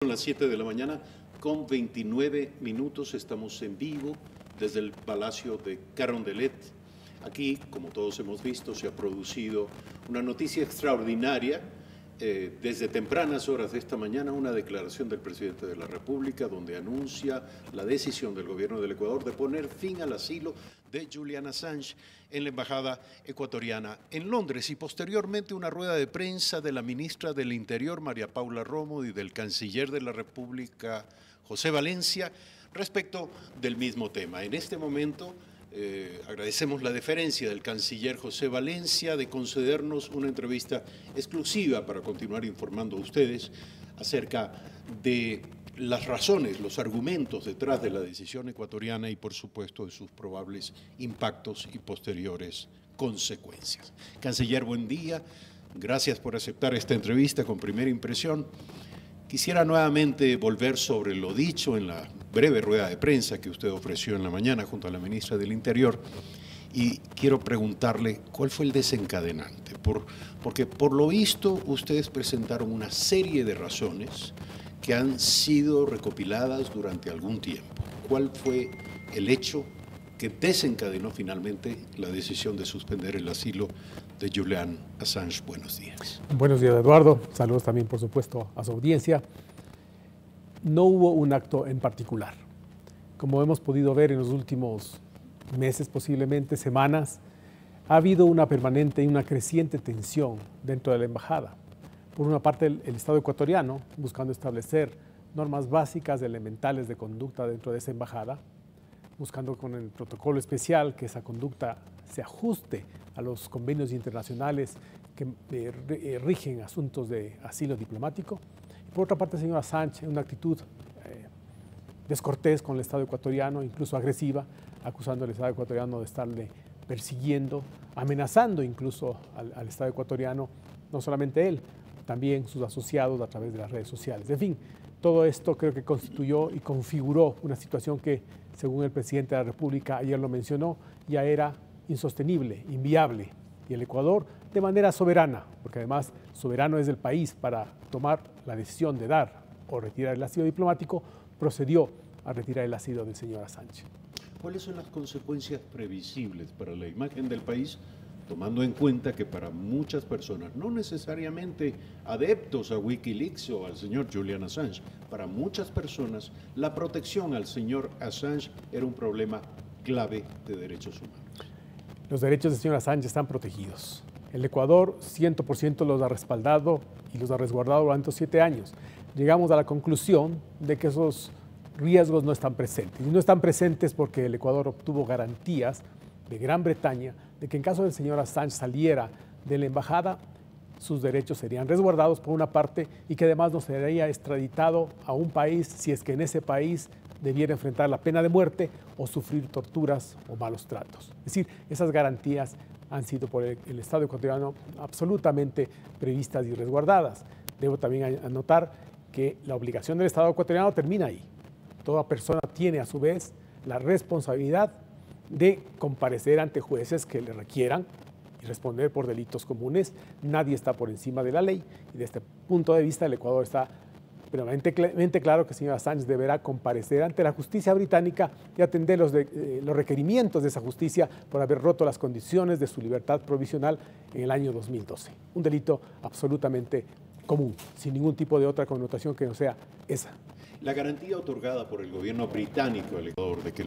Son las 7 de la mañana con 29 minutos. Estamos en vivo desde el Palacio de Carondelet. Aquí, como todos hemos visto, se ha producido una noticia extraordinaria. Desde tempranas horas de esta mañana, una declaración del presidente de la República donde anuncia la decisión del gobierno del Ecuador de poner fin al asilo de Julian Assange en la embajada ecuatoriana en Londres, y posteriormente una rueda de prensa de la ministra del Interior, María Paula Romo, y del canciller de la República, José Valencia, respecto del mismo tema. En este momento agradecemos la deferencia del canciller José Valencia de concedernos una entrevista exclusiva para continuar informando a ustedes acerca de las razones, los argumentos detrás de la decisión ecuatoriana y, por supuesto, de sus probables impactos y posteriores consecuencias. Canciller, buen día. Gracias por aceptar esta entrevista con Primera Impresión. Quisiera nuevamente volver sobre lo dicho en la breve rueda de prensa que usted ofreció en la mañana junto a la ministra del Interior, y quiero preguntarle cuál fue el desencadenante, porque por lo visto ustedes presentaron una serie de razones que han sido recopiladas durante algún tiempo. ¿Cuál fue el hecho que desencadenó finalmente la decisión de suspender el asilo de Julian Assange? Buenos días. Buenos días, Eduardo. Saludos también, por supuesto, a su audiencia. No hubo un acto en particular. Como hemos podido ver en los últimos meses, posiblemente semanas, ha habido una permanente y una creciente tensión dentro de la embajada. Por una parte, el Estado ecuatoriano, buscando establecer normas básicas, elementales de conducta dentro de esa embajada, buscando con el protocolo especial que esa conducta se ajuste a los convenios internacionales que rigen asuntos de asilo diplomático. Y por otra parte, el señor Assange, en una actitud descortés con el Estado ecuatoriano, incluso agresiva, acusando al Estado ecuatoriano de estarle persiguiendo, amenazando incluso al Estado ecuatoriano, no solamente él, también sus asociados a través de las redes sociales. En fin, todo esto creo que constituyó y configuró una situación que, según el presidente de la República ayer lo mencionó, ya era insostenible, inviable. Y el Ecuador, de manera soberana, porque además soberano es el país para tomar la decisión de dar o retirar el asilo diplomático, procedió a retirar el asilo del señor Assange. ¿Cuáles son las consecuencias previsibles para la imagen del país, tomando en cuenta que para muchas personas, no necesariamente adeptos a Wikileaks o al señor Julian Assange, para muchas personas la protección al señor Assange era un problema clave de derechos humanos? Los derechos del señor Assange están protegidos. El Ecuador 100% los ha respaldado y los ha resguardado durante 7 años. Llegamos a la conclusión de que esos riesgos no están presentes. Y no están presentes porque el Ecuador obtuvo garantías de Gran Bretaña de que en caso del señor Assange saliera de la embajada, sus derechos serían resguardados por una parte y que además no sería extraditado a un país si es que en ese país debiera enfrentar la pena de muerte o sufrir torturas o malos tratos. Es decir, esas garantías han sido por el Estado ecuatoriano absolutamente previstas y resguardadas. Debo también anotar que la obligación del Estado ecuatoriano termina ahí. Toda persona tiene a su vez la responsabilidad de comparecer ante jueces que le requieran y responder por delitos comunes. Nadie está por encima de la ley y desde este punto de vista el Ecuador está plenamente claro que el señor Assange deberá comparecer ante la justicia británica y atender los requerimientos de esa justicia por haber roto las condiciones de su libertad provisional en el año 2012. Un delito absolutamente común, sin ningún tipo de otra connotación que no sea esa. La garantía otorgada por el gobierno británico al Ecuador de que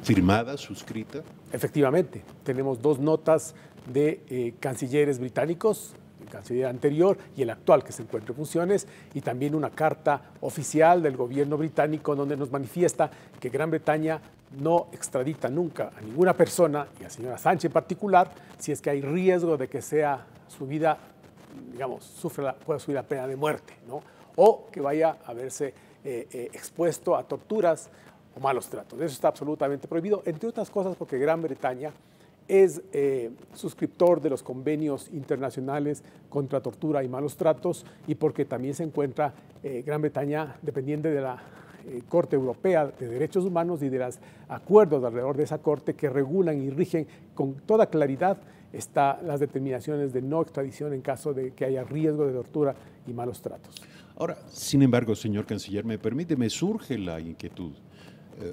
firmada, suscrita. Efectivamente, tenemos 2 notas de cancilleres británicos, el canciller anterior y el actual que se encuentra en funciones, y también una carta oficial del gobierno británico donde nos manifiesta que Gran Bretaña no extradita nunca a ninguna persona, y al señor Assange en particular, si es que hay riesgo de que sea su vida, digamos, pueda sufrir la pena de muerte, ¿no? O que vaya a verse expuesto a torturas o malos tratos. Eso está absolutamente prohibido, entre otras cosas porque Gran Bretaña es suscriptor de los convenios internacionales contra tortura y malos tratos y porque también se encuentra Gran Bretaña dependiente de la Corte Europea de Derechos Humanos y de los acuerdos alrededor de esa Corte que regulan y rigen con toda claridad están las determinaciones de no extradición en caso de que haya riesgo de tortura y malos tratos. Ahora, sin embargo, señor canciller, me surge la inquietud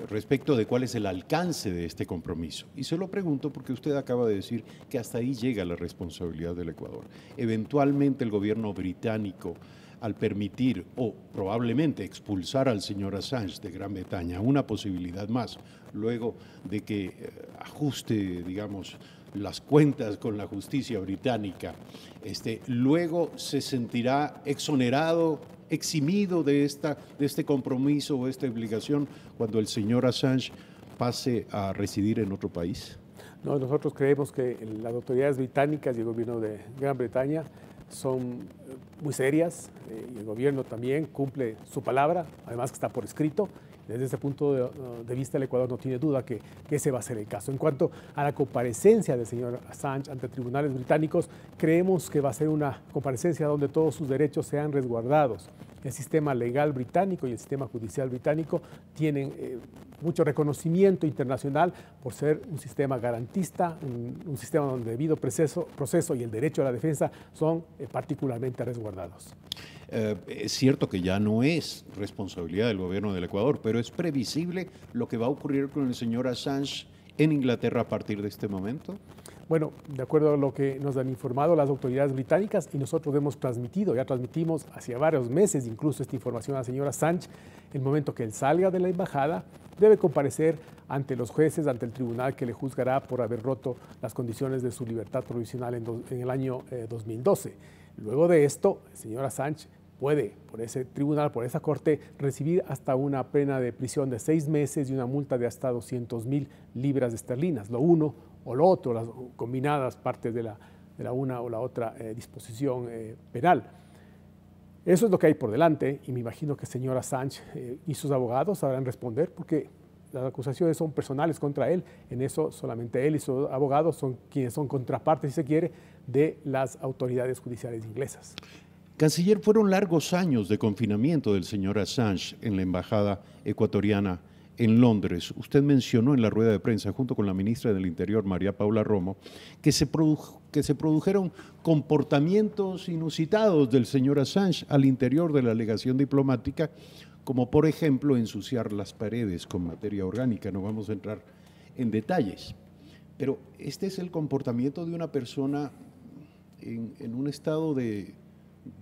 respecto de cuál es el alcance de este compromiso. Y se lo pregunto porque usted acaba de decir que hasta ahí llega la responsabilidad del Ecuador. Eventualmente el gobierno británico, al permitir o probablemente expulsar al señor Assange de Gran Bretaña, una posibilidad más, luego de que ajuste, digamos, las cuentas con la justicia británica, luego se sentirá exonerado, eximido de este compromiso o esta obligación cuando el señor Assange pase a residir en otro país? No, nosotros creemos que las autoridades británicas y el gobierno de Gran Bretaña son muy serias y el gobierno también cumple su palabra, además que está por escrito. Desde ese punto de vista, el Ecuador no tiene duda que ese va a ser el caso. En cuanto a la comparecencia del señor Assange ante tribunales británicos, creemos que va a ser una comparecencia donde todos sus derechos sean resguardados. El sistema legal británico y el sistema judicial británico tienen mucho reconocimiento internacional por ser un sistema garantista, un sistema donde el debido proceso y el derecho a la defensa son particularmente resguardados. Es cierto que ya no es responsabilidad del gobierno del Ecuador, pero es previsible lo que va a ocurrir con el señor Assange en Inglaterra a partir de este momento. Bueno, de acuerdo a lo que nos han informado las autoridades británicas y nosotros hemos transmitido, ya transmitimos hacia varios meses incluso esta información al señor Assange, el momento que él salga de la embajada debe comparecer ante los jueces, ante el tribunal que le juzgará por haber roto las condiciones de su libertad provisional en el año 2012. Luego de esto, el señor Assange puede, por ese tribunal, por esa corte, recibir hasta una pena de prisión de 6 meses y una multa de hasta 200.000 libras esterlinas, lo uno o lo otro, las combinadas partes de la una o la otra disposición penal. Eso es lo que hay por delante y me imagino que el señor Assange y sus abogados sabrán responder porque las acusaciones son personales contra él. En eso solamente él y sus abogados son quienes son contrapartes, si se quiere, de las autoridades judiciales inglesas. Canciller, fueron largos años de confinamiento del señor Assange en la embajada ecuatoriana en Londres. Usted mencionó en la rueda de prensa, junto con la ministra del Interior, María Paula Romo, que se produjeron comportamientos inusitados del señor Assange al interior de la legación diplomática, como por ejemplo ensuciar las paredes con materia orgánica. No vamos a entrar en detalles, pero este es el comportamiento de una persona en un estado de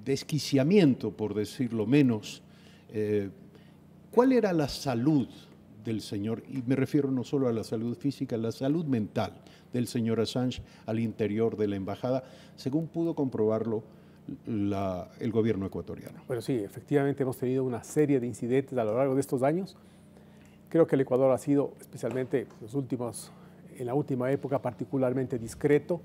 desquiciamiento, por decirlo menos. ¿Cuál era la salud del señor? Y me refiero no solo a la salud física, la salud mental del señor Assange al interior de la embajada, según pudo comprobarlo el gobierno ecuatoriano. Bueno, sí, efectivamente hemos tenido una serie de incidentes a lo largo de estos años. Creo que el Ecuador ha sido, especialmente en la última época, particularmente discreto.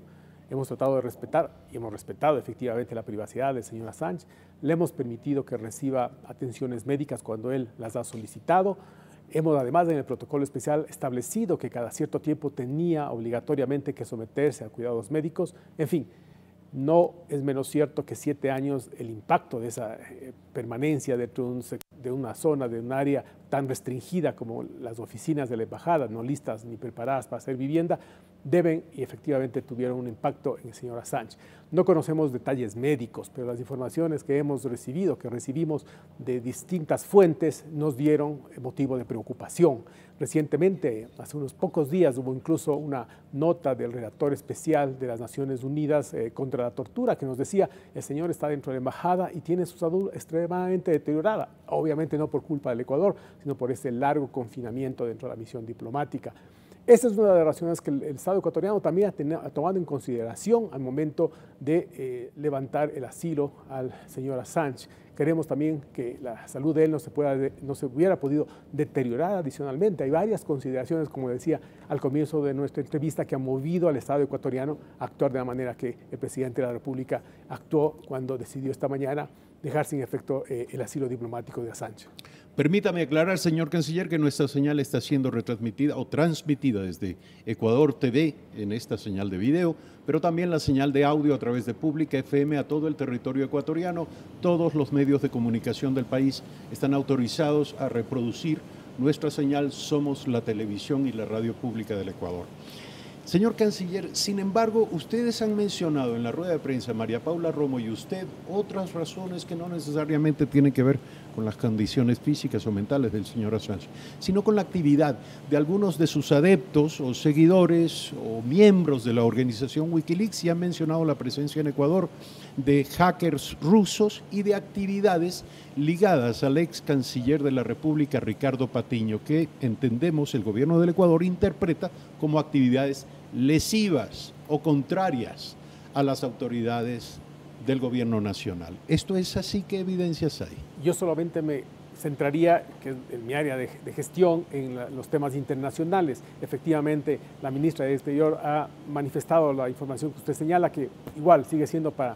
Hemos tratado de respetar y hemos respetado efectivamente la privacidad del señor Assange. Le hemos permitido que reciba atenciones médicas cuando él las ha solicitado. Hemos además en el protocolo especial establecido que cada cierto tiempo tenía obligatoriamente que someterse a cuidados médicos. En fin, no es menos cierto que 7 años el impacto de esa permanencia dentro de una zona, de un área tan restringida como las oficinas de la embajada, no listas ni preparadas para hacer vivienda, deben y efectivamente tuvieron un impacto en el señor Assange. No conocemos detalles médicos, pero las informaciones que hemos recibido, que recibimos de distintas fuentes, nos dieron motivo de preocupación. Recientemente, hace unos pocos días, hubo incluso una nota del relator especial de las Naciones Unidas contra la tortura que nos decía el señor está dentro de la embajada y tiene su salud extremadamente deteriorada, obviamente no por culpa del Ecuador, sino por ese largo confinamiento dentro de la misión diplomática. Esa es una de las razones que el Estado ecuatoriano también ha tomado en consideración al momento de levantar el asilo al señor Assange. Queremos también que la salud de él no se hubiera podido deteriorar adicionalmente. Hay varias consideraciones, como decía al comienzo de nuestra entrevista, que han movido al Estado ecuatoriano a actuar de la manera que el presidente de la República actuó cuando decidió esta mañana dejar sin efecto el asilo diplomático de Assange. Permítame aclarar, señor canciller, que nuestra señal está siendo retransmitida o transmitida desde Ecuador TV en esta señal de video, pero también la señal de audio a través de Pública FM a todo el territorio ecuatoriano. Todos los medios de comunicación del país están autorizados a reproducir nuestra señal. Somos la televisión y la radio pública del Ecuador. Señor canciller, sin embargo, ustedes han mencionado en la rueda de prensa, María Paula Romo y usted, otras razones que no necesariamente tienen que ver con las condiciones físicas o mentales del señor Assange, sino con la actividad de algunos de sus adeptos o seguidores o miembros de la organización Wikileaks, y han mencionado la presencia en Ecuador de hackers rusos y de actividades ligadas al ex canciller de la República, Ricardo Patiño, que entendemos el gobierno del Ecuador interpreta como actividades lesivas o contrarias a las autoridades del gobierno nacional. ¿Esto es así? ¿Qué evidencias hay? Yo solamente me centraría, que en mi área de gestión, en los temas internacionales. Efectivamente, la ministra de Exterior ha manifestado la información que usted señala, que igual sigue siendo para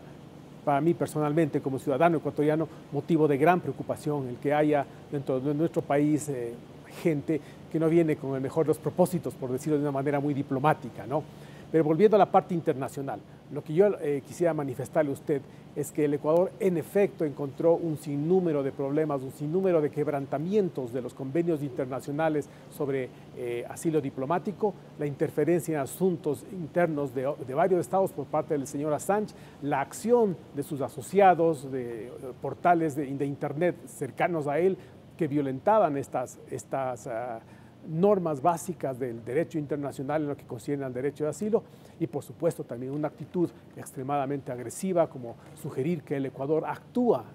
mí personalmente, como ciudadano ecuatoriano, motivo de gran preocupación el que haya dentro de nuestro país gente que no viene con el mejor de los propósitos, por decirlo de una manera muy diplomática, ¿no? Pero volviendo a la parte internacional, lo que yo quisiera manifestarle a usted es que el Ecuador en efecto encontró un sinnúmero de problemas, un sinnúmero de quebrantamientos de los convenios internacionales sobre asilo diplomático, la interferencia en asuntos internos de varios estados por parte del señor Assange, la acción de sus asociados, de portales de internet cercanos a él, que violentaban estas normas básicas del derecho internacional en lo que concierne al derecho de asilo, y por supuesto también una actitud extremadamente agresiva como sugerir que el Ecuador actúa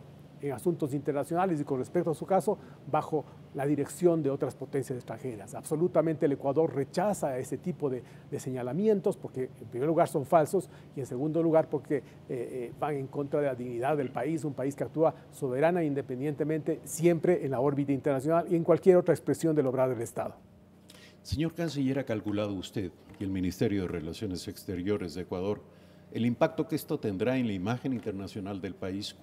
en asuntos internacionales y con respecto a su caso bajo la dirección de otras potencias extranjeras. Absolutamente el Ecuador rechaza ese tipo de señalamientos porque en primer lugar son falsos y en segundo lugar porque van en contra de la dignidad del país, un país que actúa soberana e independientemente siempre en la órbita internacional y en cualquier otra expresión del obrar del Estado. Señor canciller, ¿ha calculado usted y el Ministerio de Relaciones Exteriores de Ecuador el impacto que esto tendrá en la imagen internacional del país?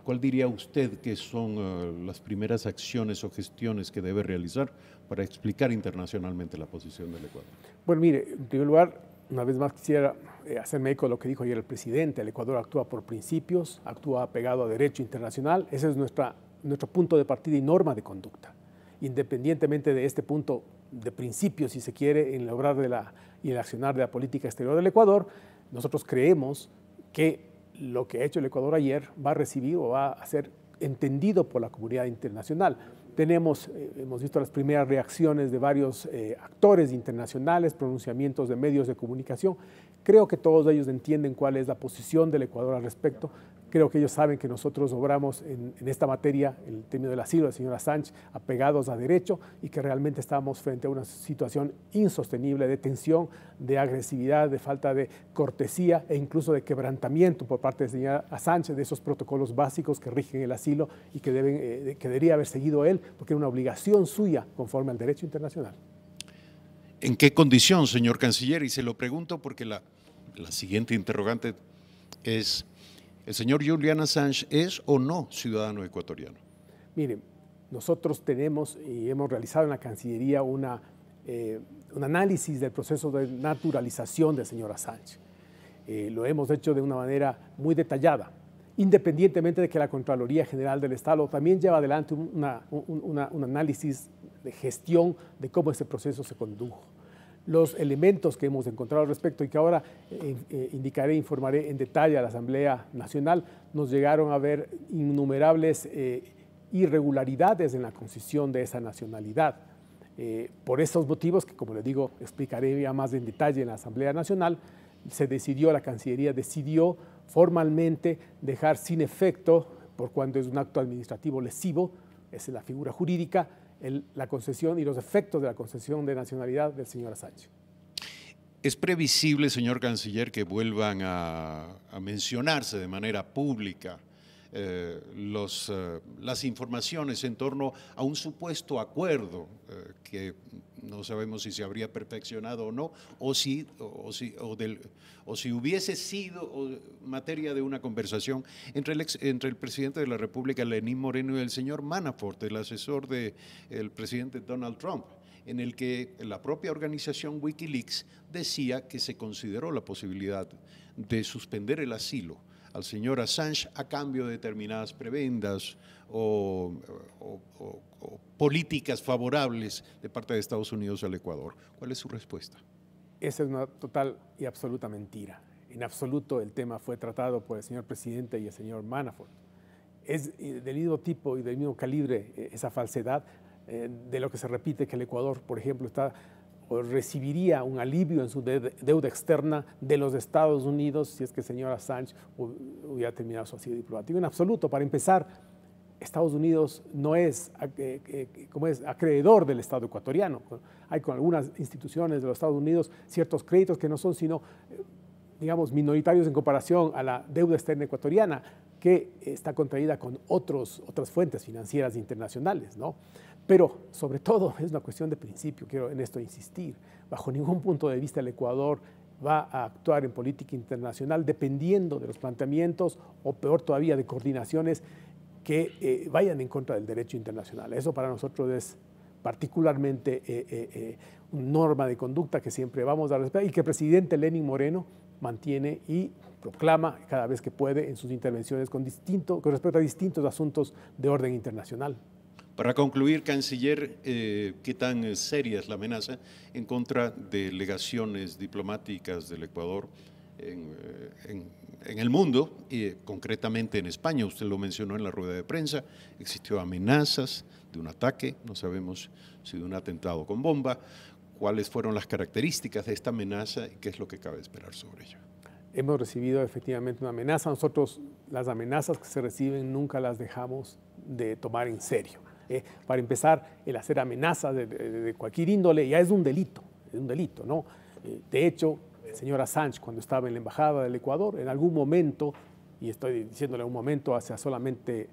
¿Cuál diría usted que son las primeras acciones o gestiones que debe realizar para explicar internacionalmente la posición del Ecuador? Bueno, mire, en primer lugar, una vez más quisiera hacerme eco de lo que dijo ayer el presidente. El Ecuador actúa por principios, actúa apegado a derecho internacional. Ese es nuestro punto de partida y norma de conducta. Independientemente de este punto de principio, si se quiere, en el obrar y el accionar de la política exterior del Ecuador, nosotros creemos que lo que ha hecho el Ecuador ayer va a recibir o va a ser entendido por la comunidad internacional. Hemos visto las primeras reacciones de varios actores internacionales, pronunciamientos de medios de comunicación. Creo que todos ellos entienden cuál es la posición del Ecuador al respecto. Creo que ellos saben que nosotros obramos en esta materia, en el término del asilo del señor Assange, apegados a derecho y que realmente estamos frente a una situación insostenible de tensión, de agresividad, de falta de cortesía e incluso de quebrantamiento por parte del señor Assange de esos protocolos básicos que rigen el asilo y que debería haber seguido él porque es una obligación suya conforme al derecho internacional. ¿En qué condición, señor canciller? Y se lo pregunto porque la siguiente interrogante es: ¿el señor Julian Assange es o no ciudadano ecuatoriano? Miren, nosotros tenemos y hemos realizado en la Cancillería un análisis del proceso de naturalización del señor Assange. Lo hemos hecho de una manera muy detallada, independientemente de que la Contraloría General del Estado también lleva adelante un análisis de gestión de cómo ese proceso se condujo. Los elementos que hemos encontrado al respecto y que ahora informaré en detalle a la Asamblea Nacional, nos llegaron a ver innumerables irregularidades en la concesión de esa nacionalidad. Por esos motivos, que como les digo, explicaré ya más en detalle en la Asamblea Nacional, la Cancillería decidió formalmente dejar sin efecto, por cuanto es un acto administrativo lesivo, es la figura jurídica, la concesión y los efectos de la concesión de nacionalidad del señor Assange. ¿Es previsible, señor canciller, que vuelvan a mencionarse de manera pública las informaciones en torno a un supuesto acuerdo que no sabemos si se habría perfeccionado o no, o si hubiese sido materia de una conversación entre el presidente de la República, Lenín Moreno, y el señor Manafort, el asesor del presidente Donald Trump, en el que la propia organización Wikileaks decía que se consideró la posibilidad de suspender el asilo al señor Assange a cambio de determinadas prebendas o políticas favorables de parte de Estados Unidos al Ecuador? ¿Cuál es su respuesta? Esa es una total y absoluta mentira. En absoluto el tema fue tratado por el señor presidente y el señor Manafort. Es del mismo tipo y del mismo calibre esa falsedad de lo que se repite que el Ecuador, por ejemplo, recibiría un alivio en su deuda externa de los Estados Unidos si es que el señor Assange hubiera terminado su asilo diplomático. En absoluto, para empezar, Estados Unidos no es, acreedor del Estado ecuatoriano. Hay con algunas instituciones de los Estados Unidos ciertos créditos que no son sino, digamos, minoritarios en comparación a la deuda externa ecuatoriana, que está contraída con otras fuentes financieras internacionales, ¿no? Pero, sobre todo, es una cuestión de principio, quiero en esto insistir. Bajo ningún punto de vista el Ecuador va a actuar en política internacional dependiendo de los planteamientos o, peor todavía, de coordinaciones que vayan en contra del derecho internacional. Eso para nosotros es particularmente una norma de conducta que siempre vamos a respetar y que el presidente Lenín Moreno mantiene y proclama cada vez que puede en sus intervenciones con respecto a distintos asuntos de orden internacional. Para concluir, canciller, ¿qué tan seria es la amenaza en contra de legaciones diplomáticas del Ecuador en el mundo, y concretamente en España? Usted lo mencionó en la rueda de prensa, existió amenazas de un ataque, no sabemos si de un atentado con bomba. ¿Cuáles fueron las características de esta amenaza y qué es lo que cabe esperar sobre ello? Hemos recibido efectivamente una amenaza. Nosotros las amenazas que se reciben nunca las dejamos de tomar en serio. Para empezar, el hacer amenazas de cualquier índole ya es un delito, ¿no? De hecho, el señor Assange, cuando estaba en la Embajada del Ecuador, en algún momento, y estoy diciéndole un momento hace solamente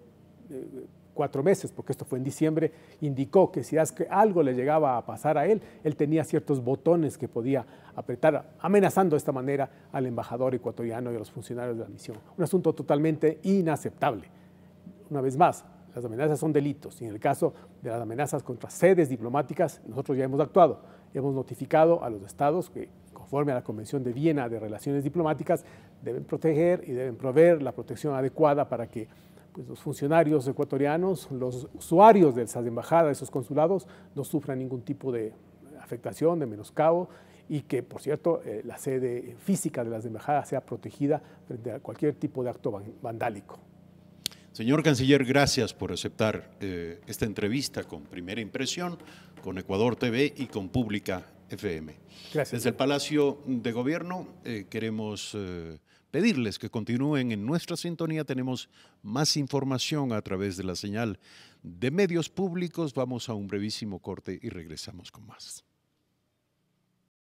4 meses, porque esto fue en diciembre, indicó que si es que algo le llegaba a pasar a él tenía ciertos botones que podía apretar, amenazando de esta manera al embajador ecuatoriano y a los funcionarios de la misión. Un asunto totalmente inaceptable. Una vez más, las amenazas son delitos y en el caso de las amenazas contra sedes diplomáticas, nosotros ya hemos actuado. Hemos notificado a los estados que, conforme a la Convención de Viena de Relaciones Diplomáticas, deben proteger y deben proveer la protección adecuada para que los funcionarios ecuatorianos, los usuarios de esas embajadas, de esos consulados, no sufran ningún tipo de afectación, de menoscabo y que, por cierto, la sede física de las embajadas sea protegida frente a cualquier tipo de acto vandálico. Señor Canciller, gracias por aceptar esta entrevista con Primera Impresión, con Ecuador TV y con Pública FM. Gracias. Desde el Palacio de Gobierno queremos pedirles que continúen en nuestra sintonía. Tenemos más información a través de la señal de medios públicos. Vamos a un brevísimo corte y regresamos con más.